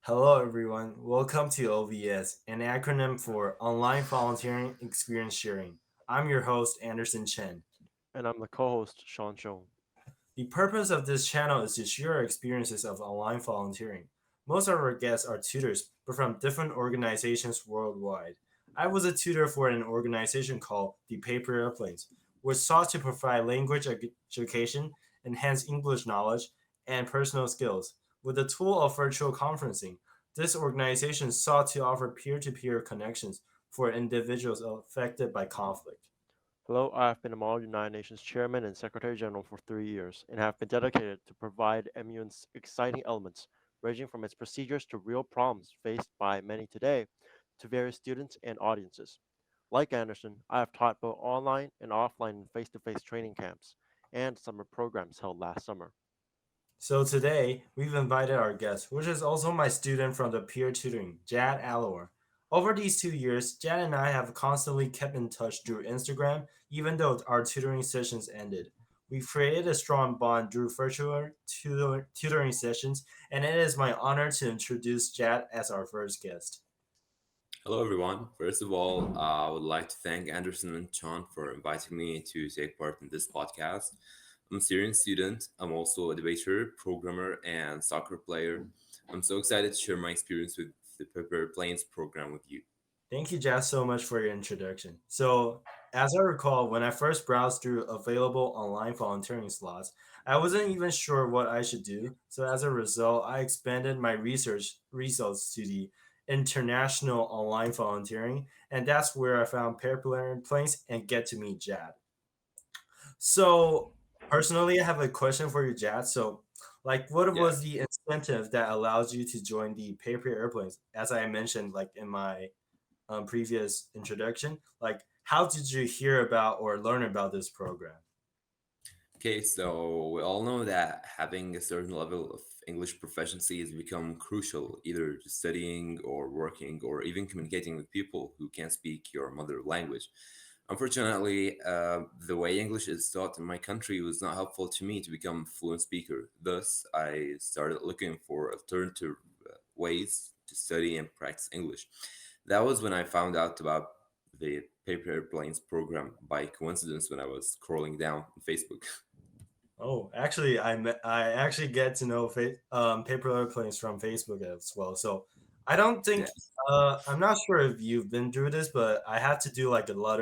Hello, everyone. Welcome to O.V.E.S, an acronym for Online Volunteering Experience Sharing. I'm your host, Anderson Chen. And I'm the co-host, Sean. The purpose of this channel is to share our experiences of online volunteering. Most of our guests are tutors, but from different organizations worldwide. I was a tutor for an organization called the Paper Airplanes, which sought to provide language education, enhance English knowledge, and personal skills. With the tool of virtual conferencing, this organization sought to offer peer to peer connections for individuals affected by conflict. Hello, I have been a Model United Nations Chairman and Secretary General for 3 years, and have been dedicated to provide MUN's exciting elements, ranging from its procedures to real problems faced by many today, to various students and audiences. Like Anderson, I have taught both online and offline and face-to-face training camps and summer programs held last summer. So today, we've invited our guest, which is also my student from the peer tutoring, Jad Alawar. Over these 2 years, Jad and I have constantly kept in touch through Instagram, even though our tutoring sessions ended. We've created a strong bond through virtual tutoring sessions, and it is my honor to introduce Jad as our first guest. Hello, everyone. First of all, I would like to thank Anderson and Chen for inviting me to take part in this podcast. I'm a Syrian student. I'm also a debater, programmer, and soccer player. I'm so excited to share my experience with the Paper Planes program with you. Thank you, Jazz, so much for your introduction. So, as I recall, when I first browsed through available online volunteering slots, I wasn't even sure what I should do. So, as a result, I expanded my research results to the international online volunteering, and that's where I found Paper Planes and get to meet Jad. So, personally, I have a question for you, Jad. So, what Yeah. was the incentive that allows you to join the paper airplanes? As I mentioned, in my previous introduction, how did you hear about or learn about this program? Okay, so we all know that having a certain level of English proficiency has become crucial, either to studying or working or even communicating with people who can't speak your mother language. Unfortunately, the way English is taught in my country was not helpful to me to become a fluent speaker. Thus, I started looking for alternative ways to study and practice English. That was when I found out about the Paper Airplanes program by coincidence when I was scrolling down on Facebook. Oh, actually, I actually get to know paper airplanes from Facebook as well. So I don't think Yeah. I'm not sure if you've been through this, but I had to do like a lot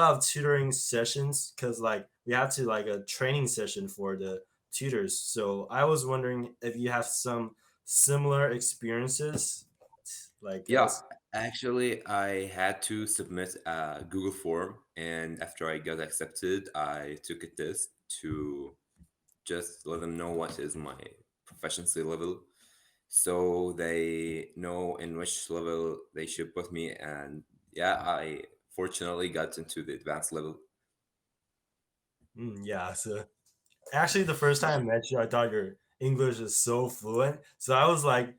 of tutoring sessions because we have to like a training session for the tutors. So I was wondering if you have some similar experiences like Yeah, us. actually, I had to submit a Google form, and after I got accepted, I took a test to just let them know what is my proficiency level, so they know in which level they should put me. And yeah, I fortunately got into the advanced level. Yeah, so actually the first time I met you, I thought your English is so fluent. So I was like,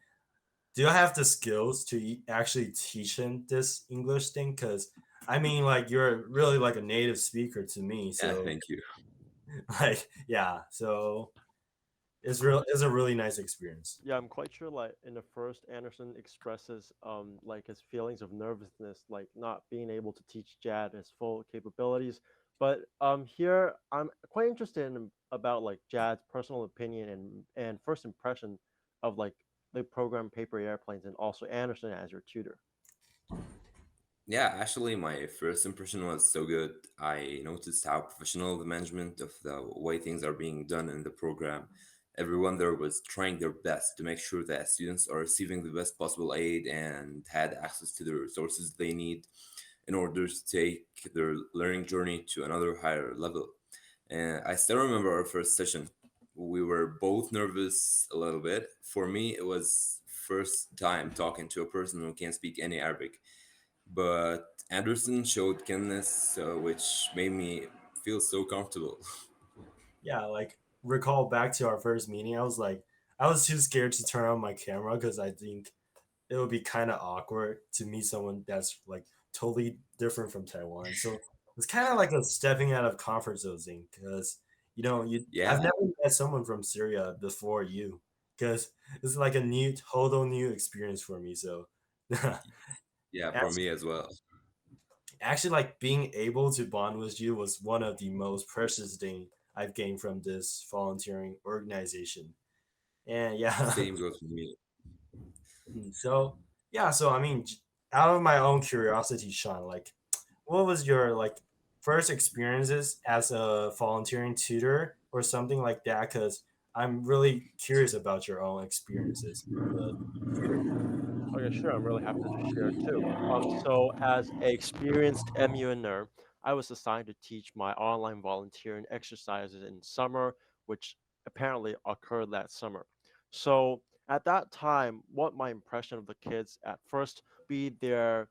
do I have the skills to actually teach him this English thing? Because I mean, like you're really like a native speaker to me. Yeah, So thank you. yeah, so it's a really nice experience. Yeah, I'm quite sure like in the first Anderson expresses like his feelings of nervousness, like not being able to teach Jad his full capabilities. But here I'm quite interested in about like Jad's personal opinion and first impression of like the program Paper Airplanes and also Anderson as your tutor. Yeah, actually, my first impression was so good. I noticed how professional the management of the way things are being done in the program. Everyone there was trying their best to make sure that students are receiving the best possible aid and had access to the resources they need in order to take their learning journey to another higher level. And I still remember our first session. We were both nervous a little bit. For me, it was first time talking to a person who can't speak any Arabic, but Anderson showed kindness, which made me feel so comfortable. Yeah, like recall back to our first meeting, I was too scared to turn on my camera because I think it would be kind of awkward to meet someone that's like totally different from Taiwan. So it's kind of like a stepping out of comfort zone thing because you Yeah, I've never met someone from Syria before you. because it's like a new, total new experience for me. So, Yeah, for actually, me as well. actually, like being able to bond with you was one of the most precious thing I've gained from this volunteering organization. And yeah, Same goes for me. so yeah, so I mean, out of my own curiosity, Sean, like, what was your like first experiences as a volunteering tutor or something like that? Because I'm really curious about your own experiences with tutoring. Okay, sure. I'm really happy to share too. So as a experienced MUNer, I was assigned to teach my online volunteering exercises in summer, which apparently occurred that summer. So at that time, what my impression of the kids at first be their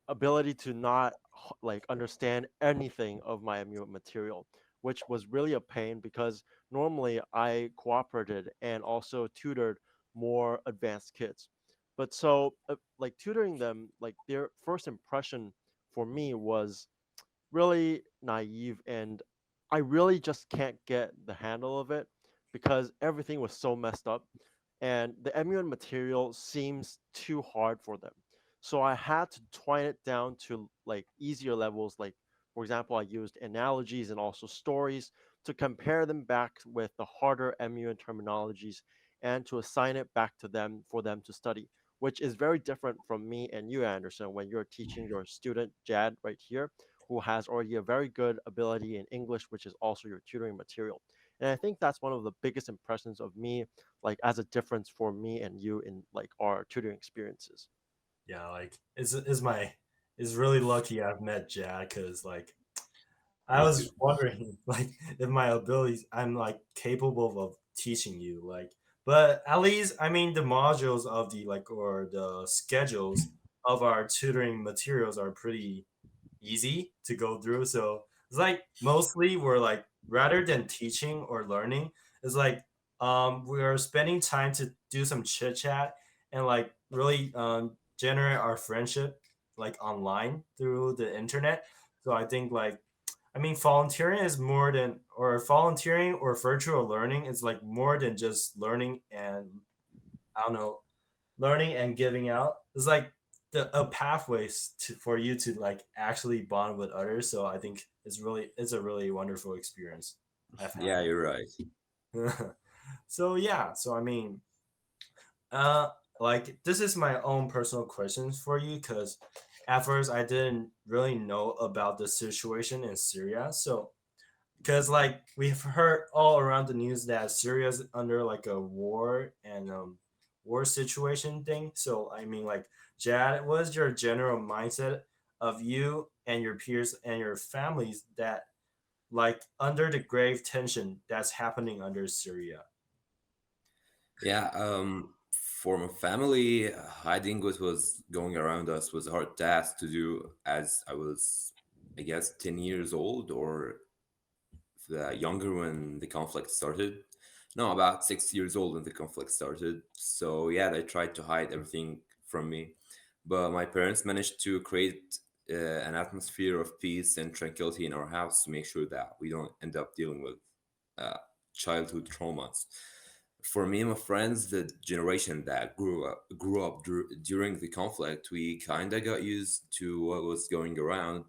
ability to not like understand anything of my material, which was really a pain because normally I cooperated and also tutored more advanced kids. But so like tutoring them, like their first impression for me was really naive, and I really just can't get the handle of it because everything was so messed up and the emulant material seems too hard for them. So I had to twine it down to like easier levels. Like, for example, I used analogies and also stories to compare them back with the harder emulant terminologies and to assign it back to them for them to study, which is very different from me and you, Anderson, when you're teaching your student Jad right here, who has already a very good ability in English, which is also your tutoring material. And I think that's one of the biggest impressions of me, like as a difference for me and you in like our tutoring experiences. Yeah, like it's really lucky I've met Jack because like I Me too. was wondering like if my abilities I'm like capable of teaching you like but at least I mean the modules of the like or the schedules of our tutoring materials are pretty easy to go through. So it's like mostly we're like rather than teaching or learning, it's like we're spending time to do some chit chat and like really generate our friendship like online through the internet. So I think like I mean volunteering is more than or volunteering or virtual learning is like more than just learning and I don't know learning and giving out is like the a pathways to for you to like actually bond with others. So I think it's a really wonderful experience I've Yeah, you're right. had. So yeah, so I mean, uh, like this is my own personal questions for you because at first I didn't really know about the situation in Syria. So because like we've heard all around the news that Syria's under like a war and war situation thing. So I mean like Jad, what is your general mindset of you and your peers and your families that like under the grave tension that's happening under Syria? Yeah, for my family, hiding what was going around us was a hard task to do as I was, I guess, 10 years old or younger when the conflict started. No, about 6 years old when the conflict started. So, yeah, they tried to hide everything from me. But my parents managed to create an atmosphere of peace and tranquility in our house to make sure that we don't end up dealing with uh, childhood traumas. For me and my friends, the generation that grew up during the conflict, we kind of got used to what was going around.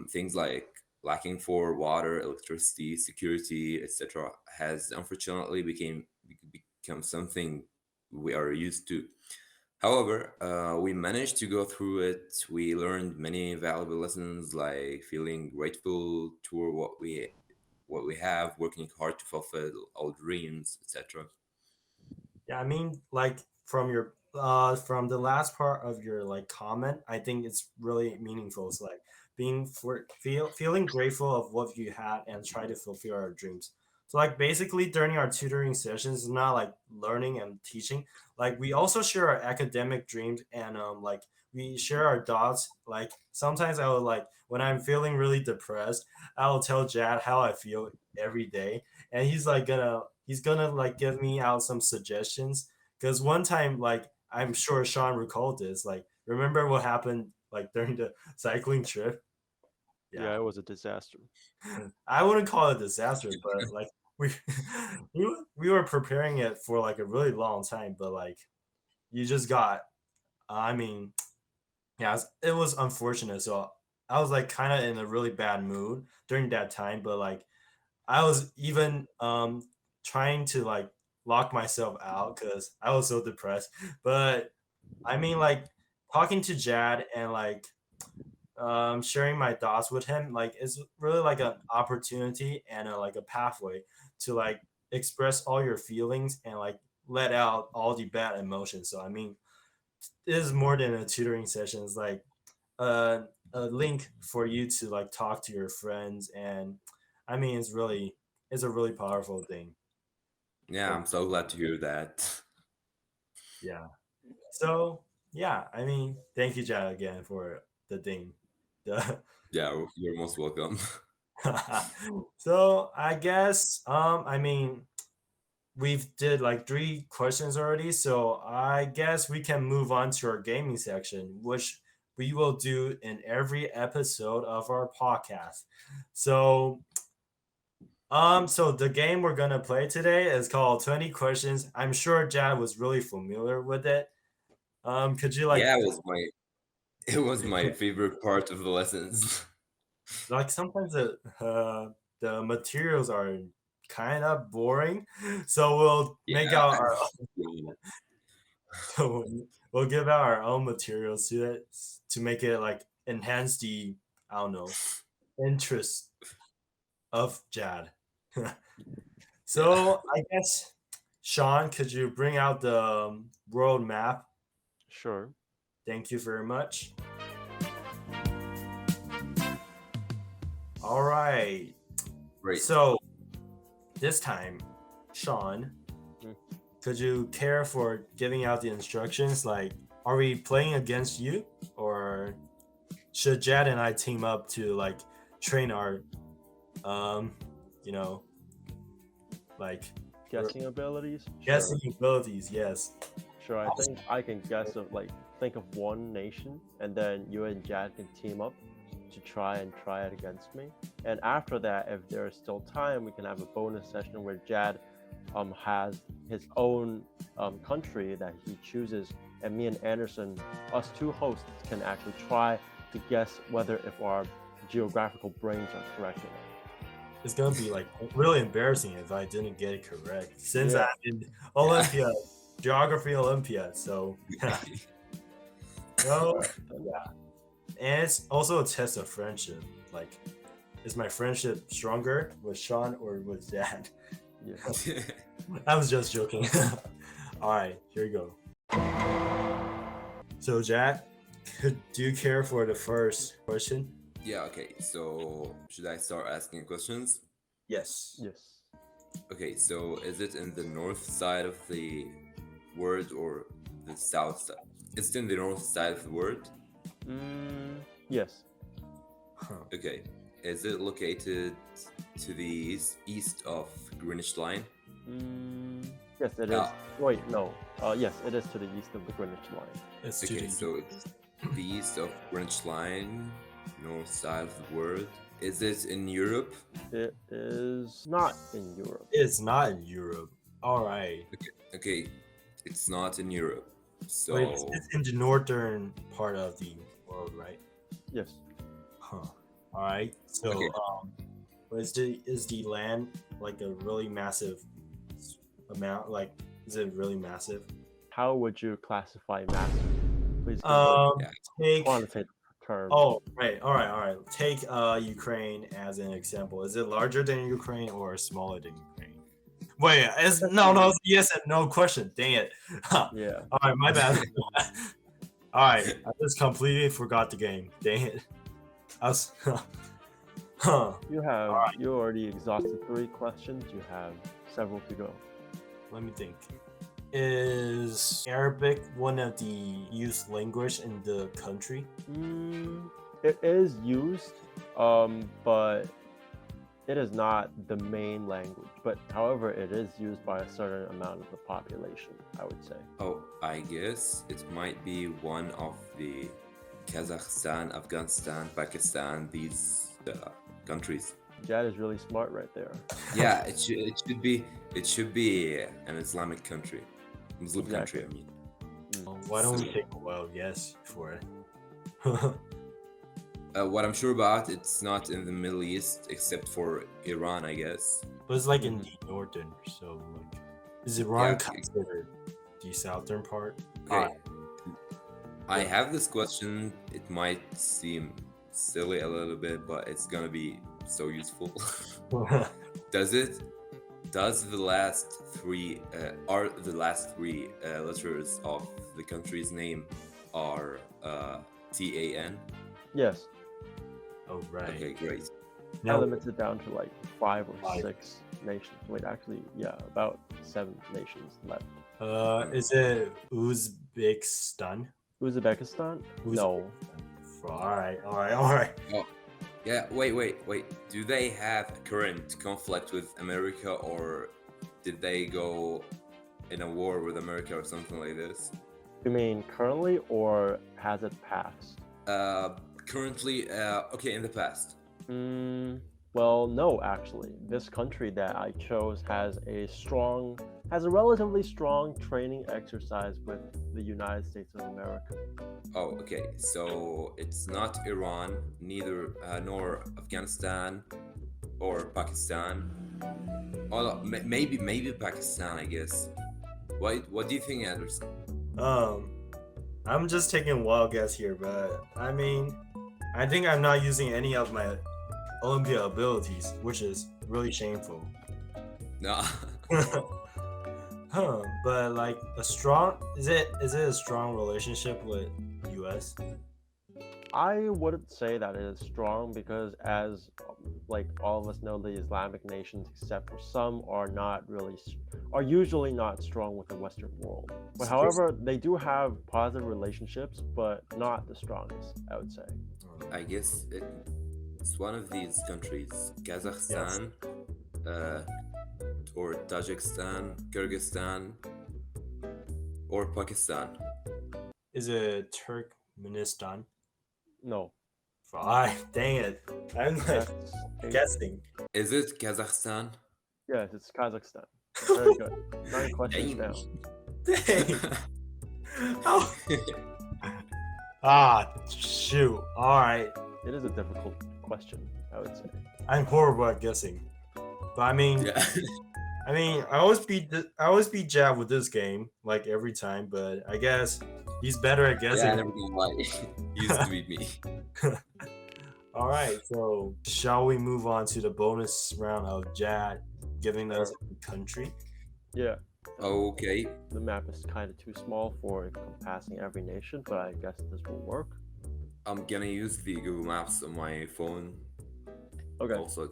Things like lacking for water, electricity, security, etc., has unfortunately become something we are used to. However, we managed to go through it. We learned many valuable lessons, like feeling grateful toward what we have, working hard to fulfill our dreams, etc. Yeah, I mean, like from the last part of your like comment, I think it's really meaningful. It's like feeling grateful of what you had and try to fulfill our dreams. So like basically during our tutoring sessions, it's not like learning and teaching. Like we also share our academic dreams and like we share our thoughts. Like sometimes I will like when I'm feeling really depressed, I will tell Jad how I feel every day and he's gonna like give me out some suggestions because one time like I'm sure Sean recalled this like remember what happened like during the cycling trip. Yeah, Yeah, it was a disaster. I wouldn't call it a disaster but like we we were preparing it for like a really long time, but like you just got. I mean, yeah, it was unfortunate. So I was like kind of in a really bad mood during that time, but like I was even trying to like lock myself out because I was so depressed. But I mean, like talking to Jad and like sharing my thoughts with him, like it's really like an opportunity and like a pathway to like express all your feelings and like let out all the bad emotions. So I mean, it is more than a tutoring session. It's like a, a link for you to like talk to your friends, and I mean, it's a really powerful thing. Yeah, So I'm so glad to hear that. yeah. So yeah, I mean, thank you, Jad, again for the thing. The Yeah, you're most welcome. so I guess I mean we've did like three questions already, so I guess we can move on to our gaming section, which we will do in every episode of our podcast. So so the game we're gonna play today is called 20 Questions. I'm sure Jad was really familiar with it. Could you like Yeah, it was my favorite part of the lessons. like sometimes the materials are kind of boring, so we'll make Yeah, out I our feel you. so we'll give out our own materials to it to make it like enhance the I don't know interest of Jad. Yeah. So I guess Sean, could you bring out the world map? Sure. Thank you very much. All right. Great. So this time, Sean, Mm, could you care for giving out the instructions? Like, are we playing against you, or should Jad and I team up to like train our, um, you know, like Guessing abilities? Sure. guessing abilities? Yes. Sure. I think I can guess of like think of one nation, and then you and Jad can team up to try it against me. And after that, if there is still time, we can have a bonus session where Jad has his own country that he chooses, and me and Anderson, us two hosts, can actually try to guess whether if our geographical brains are correct or not. It's gonna be like really embarrassing if I didn't get it correct, since I'm Yeah, in Yeah. Olympia, geography Olympia. So, well, right. yeah, and it's also a test of friendship. Like, is my friendship stronger with Sean or with Dad? Yeah. I was just joking. All right, here we go. So, Jack, do you care for the first question? Yeah, okay. So, should I start asking questions? Yes. Yes. Okay, so is it in the north side of the word or the south side? It's in the north side of the word. Yes. Huh. Okay. Is it located to the east of Greenwich Line? Yes, it is. Ah, Wait, no. Yes, it is to the east of the Greenwich line. It's to okay, the so it's the east of Greenwich Line, north side of the word. Is it in Europe? It is not in Europe. It's not in Europe. All right. Okay, it's not in Europe. But So, it's in the northern part of the world, right? Yes. Huh. All right. okay, So, is the land like a really massive amount? Like, is it really massive? How would you classify massive? Please give a Um, yeah. take. quantitative term. Oh, right. All right. All right. Take Ukraine as an example. Is it larger than Ukraine or smaller than Ukraine? Wait, it's no, it's yes and no question. Dang it. Huh. Yeah. All right, my bad. All right, I just completely forgot the game. Dang it. I was, huh. You already exhausted 3 questions. You have several to go. Let me think. Is Arabic one of the used language in the country? It is used, but it is not the main language. But however, it is used by a certain amount of the population, I would say. Oh, I guess it might be one of the Kazakhstan, Afghanistan, Pakistan, these countries. Jad is really smart right there. Yeah, it should be an Islamic country, Muslim country. I Exactly. mean, Why don't we so take a wild guess for it? what I'm sure about, it's not in the Middle East except for Iran, I guess. But it's like in Mhm. the northern, so like, is Iran Yeah. considered the southern part? Okay, I Yeah. have this question. It might seem silly a little bit, but it's gonna be so useful. Does it? Does the last three are the last three letters of the country's name are TAN? Yes, Oh right. Okay, great. that Now, limits it down to like 5 or Five. 6 nations. Wait, actually, yeah, about 7 nations left. is it Uzbekistan? Uzbekistan? No. All right. Oh, yeah. Wait. Do they have a current conflict with America, or did they go in a war with America or something like this? You mean currently or has it passed? Currently, okay, in the past. Well, no, actually. This country that I chose has a relatively strong training exercise with the United States of America. Oh, okay. So it's not Iran, neither nor Afghanistan or Pakistan. Oh, no, maybe Pakistan, I guess. What do you think, Anderson? I'm just taking a wild guess here, but I mean, I think I'm not using any of my Olympia abilities, which is really shameful. No. But like a strong is it a strong relationship with US? I wouldn't say that it is strong because, as like all of us know, the Islamic nations, except for some, are usually not strong with the Western world. But however, they do have positive relationships, but not the strongest, I would say. I guess it's one of these countries, Kazakhstan, or Tajikistan, Kyrgyzstan, or Pakistan. Is it Turkmenistan? No, Dang it. I'm like that's guessing. Is it Kazakhstan? yes, it's Kazakhstan. Very good. 9 questions Dang. down. Dang. Shoot. Alright. It is a difficult question, I would say. I'm horrible at guessing. But I mean Yeah. I always beat Jab with this game, like every time, but I guess he's better at guessing. Yeah, I never gonna lie. You used to beat me. Alright, so shall we move on to the bonus round of Jad giving us a country? Yeah, Okay. the map is kind of too small for encompassing every nation, but I guess this will work. I'm gonna use the Google Maps on my phone. Okay. Also,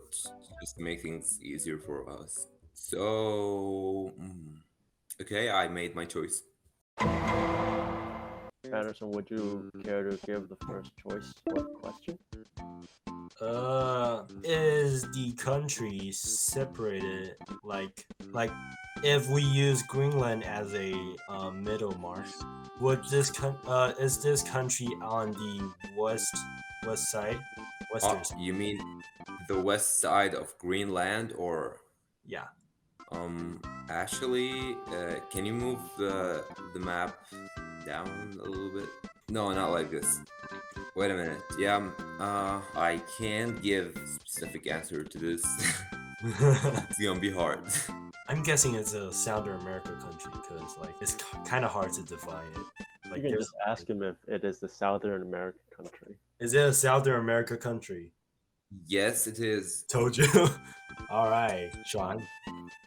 just to make things easier for us. So, okay, I made my choice. Anderson, would you care to give the first choice or question? Is the country separated like if we use Greenland as a middle mark, would is this country on the west side? Western side? You mean the west side of Greenland, or Yeah. actually, can you move the map down a little bit? No, not like this. Wait a minute. Yeah, I can't give specific answer to this. It's gonna be hard. I'm guessing it's a South America country because like it's kind of hard to define it. Like, You can there's- just ask him if it is the Southern American country. is it a South America country? Yes, it is. Told you. All right, Sean.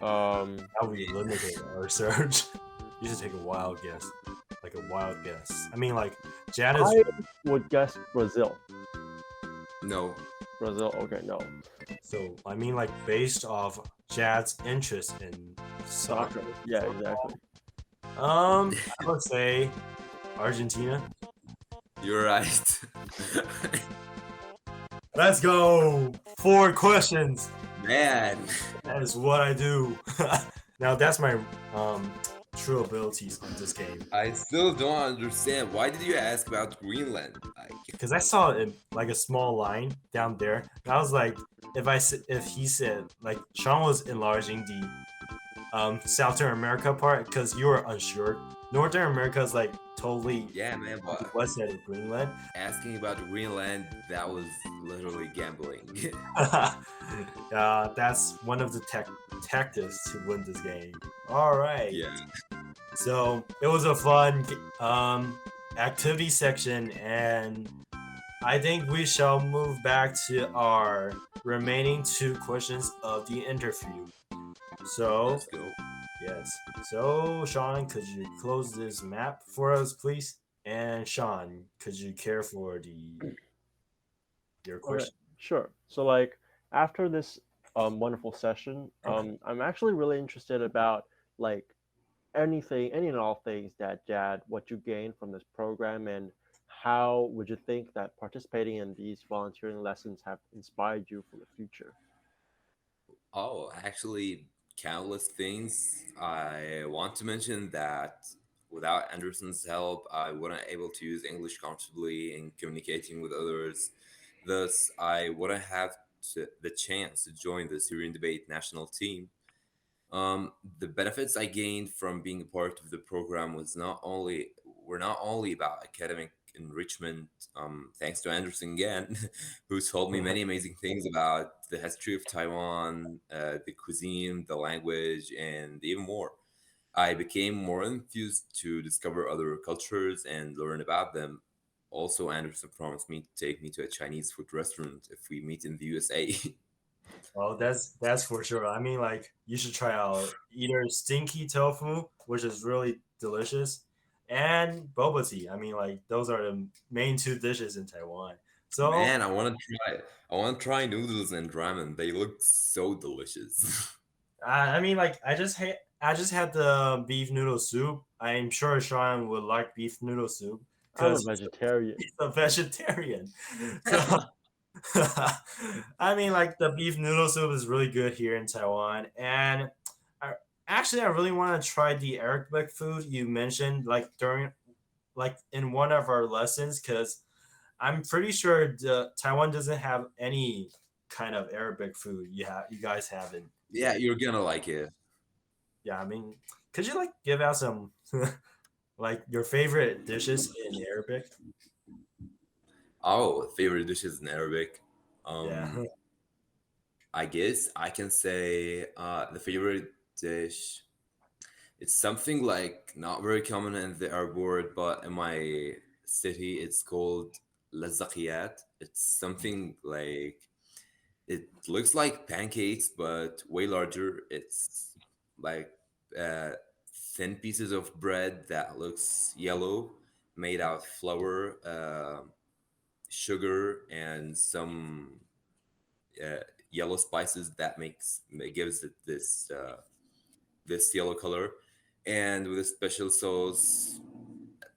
Um, How we limited our search. You should take a wild guess. Like a wild guess. I mean, like, Janice. I would guess Brazil. No. Brazil, okay, no. So, I mean, like, based off Jad's interest in soccer. Soccer. Yeah, exactly. I would say Argentina. You're right. Let's go. 4 questions. Man. That is what I do. Now, that's my true abilities on this game. I still don't understand. Why did you ask about Greenland? Because I saw it like a small line down there, and I was like, if he said like Sean was enlarging the Southern America part because you were unsure. Northern America is like totally Yeah, man, on the but west side of Greenland. asking about Greenland, that was literally gambling. That's one of the tactics to win this game. All right, Yeah. so it was a fun activity section, and I think we shall move back to our remaining two questions of the interview. So Let's go. yes. So, Sean, could you close this map for us, please? And Sean, could you care for the your Okay, question? sure. So like after this wonderful session, I'm actually really interested about like any and all things that Jad, what you gained from this program, and how would you think that participating in these volunteering lessons have inspired you for the future? Oh, actually, countless things. I want to mention that without Anderson's help, I wouldn't able to use English comfortably in communicating with others. Thus, I wouldn't have the chance to join the Syrian debate national team. The benefits I gained from being a part of the program were not only about academic enrichment. Thanks to Anderson again, who told me many amazing things about the history of Taiwan, the cuisine, the language, and even more. I became more enthused to discover other cultures and learn about them. Also, Anderson promised me to take me to a Chinese food restaurant if we meet in the USA. Oh, that's for sure. I mean, like you should try out either stinky tofu, which is really delicious, and boba tea. I mean, like those are the main two dishes in Taiwan. So, Man, I want to try noodles and ramen. They look so delicious. I mean, like I just had the beef noodle soup. I'm sure Sean would like beef noodle soup I'm a because vegetarian. he's a vegetarian. So I mean, like the beef noodle soup is really good here in Taiwan, and I, actually I really want to try the Arabic food you mentioned, like during like in one of our lessons, because I'm pretty sure the Taiwan doesn't have any kind of Arabic food. You guys haven't. Yeah, you're gonna like it. Yeah, I mean, could you like give out some like your favorite dishes in Arabic? Oh, favorite dishes in Arabic. Yeah. Um, I guess I can say the favorite dish. It's something like not very common in the Arab world, but in my city, it's called lazakiyat. It's something like it looks like pancakes, but way larger. It's like uh, thin pieces of bread that looks yellow, made out of flour, sugar, and some uh, yellow spices that gives it this yellow color, and with a special sauce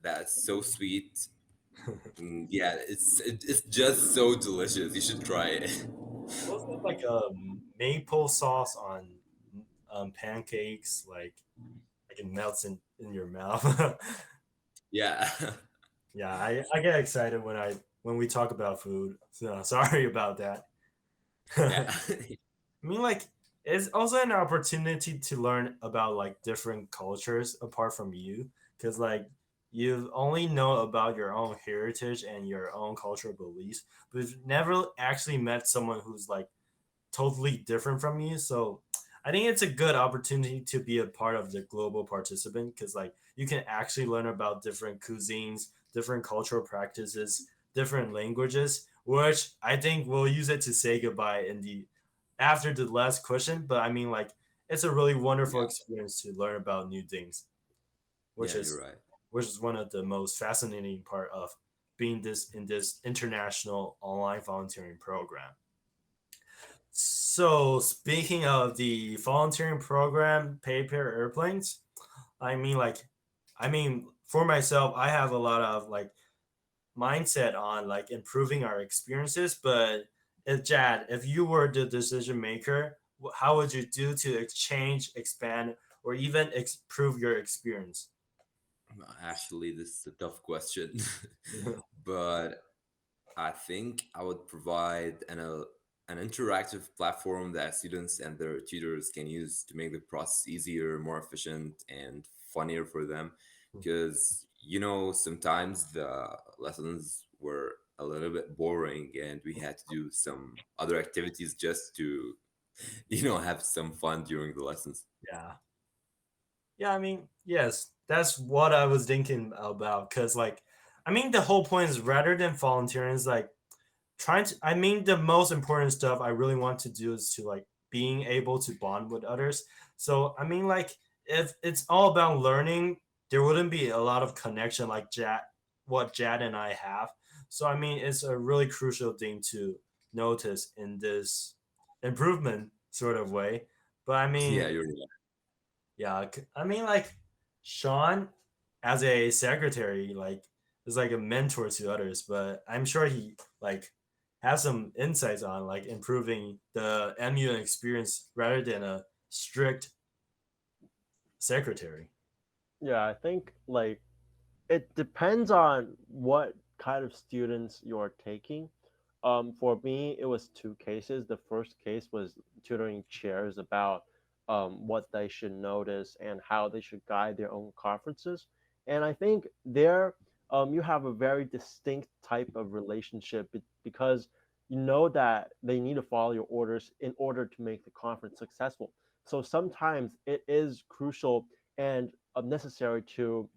that's so sweet. Yeah, it's just so delicious. You should try it. What's that like a maple sauce on pancakes? Like it melts in your mouth. Yeah. Yeah, I get excited when we talk about food. So sorry about that. Yeah. I mean, like, it's also an opportunity to learn about like different cultures apart from you, because like you only know about your own heritage and your own cultural beliefs, but you've never actually met someone who's like totally different from you. So I think it's a good opportunity to be a part of the global participant because like you can actually learn about different cuisines, different cultural practices, different languages, which I think we'll use it to say goodbye in the after the last question. But I mean like it's a really wonderful Yeah. experience to learn about new things, which Yeah, you're is right. which is one of the most fascinating part of being this in this international online volunteering program. So speaking of the volunteering program, pay pair airplanes. I mean, like, I mean, for myself, I have a lot of like mindset on like improving our experiences. But if Jad, if you were the decision maker, how would you do to exchange, expand, or even improve your experience? Actually, this is a tough question, but I think I would provide an interactive platform that students and their tutors can use to make the process easier, more efficient, and funnier for them. Because, sometimes the lessons were a little bit boring and we had to do some other activities just to, have some fun during the lessons. Yeah. Yeah, I mean, yes, that's what I was thinking about. Cause like, I mean, the whole point is rather than volunteering, is like trying to. I mean, the most important stuff I really want to do is to like being able to bond with others. So I mean, like, if it's all about learning, there wouldn't be a lot of connection like what Jad and I have. So I mean, it's a really crucial thing to notice in this improvement sort of way. But I Yeah, mean, you're right. yeah, I mean, like Sean, as a secretary, like is like a mentor to others, but I'm sure he like has some insights on like improving the MU experience rather than a strict secretary. Yeah, I think like it depends on what kind of students you're taking. For me, it was two cases. The first case was tutoring chairs about what they should notice and how they should guide their own conferences. And I think there, you have a very distinct type of relationship because you know that they need to follow your orders in order to make the conference successful. So sometimes it is crucial and necessary to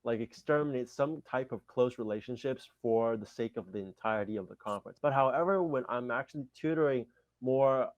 like exterminate some type of close relationships for the sake of the entirety of the conference. But however, when I'm actually tutoring more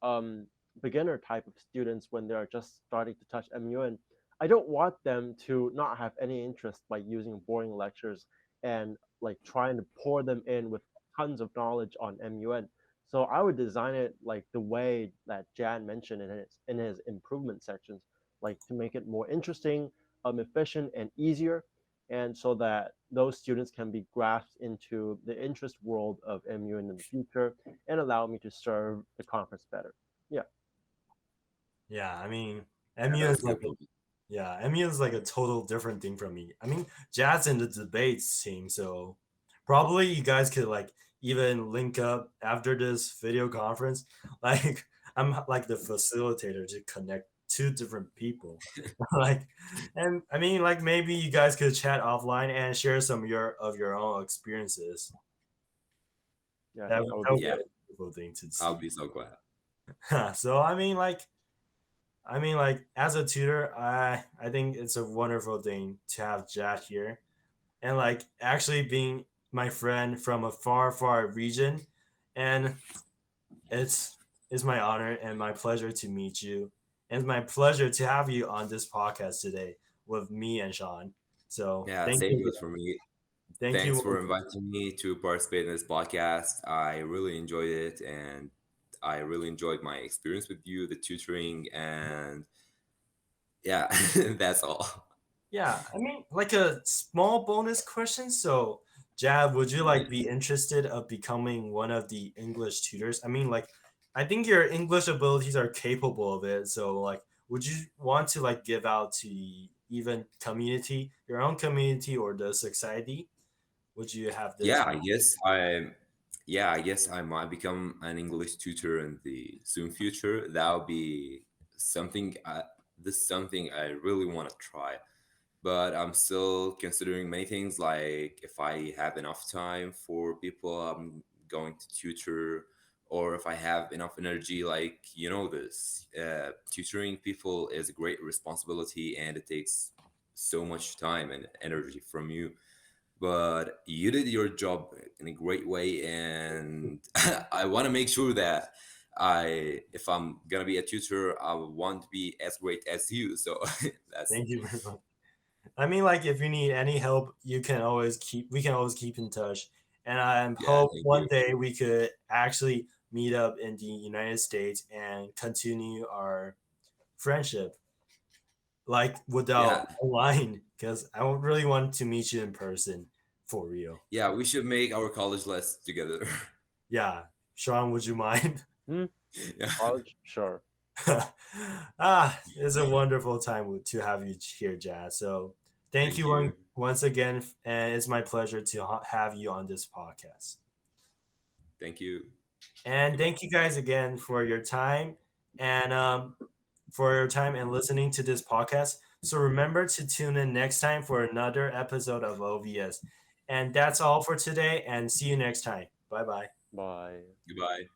beginner type of students when they're just starting to touch MUN, I don't want them to not have any interest by using boring lectures and like trying to pour them in with tons of knowledge on MUN. So I would design it like the way that Jan mentioned in his improvement sections, like to make it more interesting, efficient, and easier, and so that those students can be grasped into the interest world of MUN in the future and allow me to serve the conference better. Yeah, Yeah, I mean, Yeah, MU that's is a like good a point. yeah, MU is like a total different thing from me. I mean, Jad's in the debates team, so probably you guys could like even link up after this video conference. Like I'm like the facilitator to connect two different people. Like, and I mean, like maybe you guys could chat offline and share some of your own experiences. yeah, I That think that would that be would be Yeah, great. a beautiful thing to I'll see. be so glad. So I mean, like as a tutor, I think it's a wonderful thing to have Jad here, and like actually being my friend from a far, far region, and it's it's my honor and my pleasure to meet you, and it's my pleasure to have you on this podcast today with me and Sean. So Yeah, thank same you, goes for me. thank Thanks you. for inviting me to participate in this podcast. I really enjoyed it, and I really enjoyed my experience with you, the tutoring, and yeah, that's all. Yeah, I mean, like a small bonus question. So, Jad, would you like be interested of becoming one of the English tutors? I mean, like, I think your English abilities are capable of it. So, like, would you want to like give out to the even community, your own community, or the society? Would you have this? Yeah, I guess I, yeah, I guess I might become an English tutor in the soon future. That would be something. This is something I really want to try, but I'm still considering many things like if I have enough time for people I'm going to tutor, or if I have enough energy. Like, this tutoring people is a great responsibility and it takes so much time and energy from you. But you did your job in a great way, and I want to make sure that if I'm gonna be a tutor, I want to be as great as you. So that's Thank you very much. I mean, like, if you need any help, we can always keep in touch. And I yeah. hope Thank one you. day we could actually meet up in the United States and continue our friendship, like Yeah, without online, because I would really want to meet you in person for real. yeah. We should make our college list together. Yeah, Sean, would you mind? Hmm? Yeah. College, sure. It's a wonderful time to have you here, Jazz. So thank Thank you you. once again, and it's my pleasure to have you on this podcast. Thank you. And Goodbye. thank you guys again for your time and listening to this podcast. So remember to tune in next time for another episode of O.V.E.S. And that's all for today. And see you next time. Bye bye. Bye. Goodbye.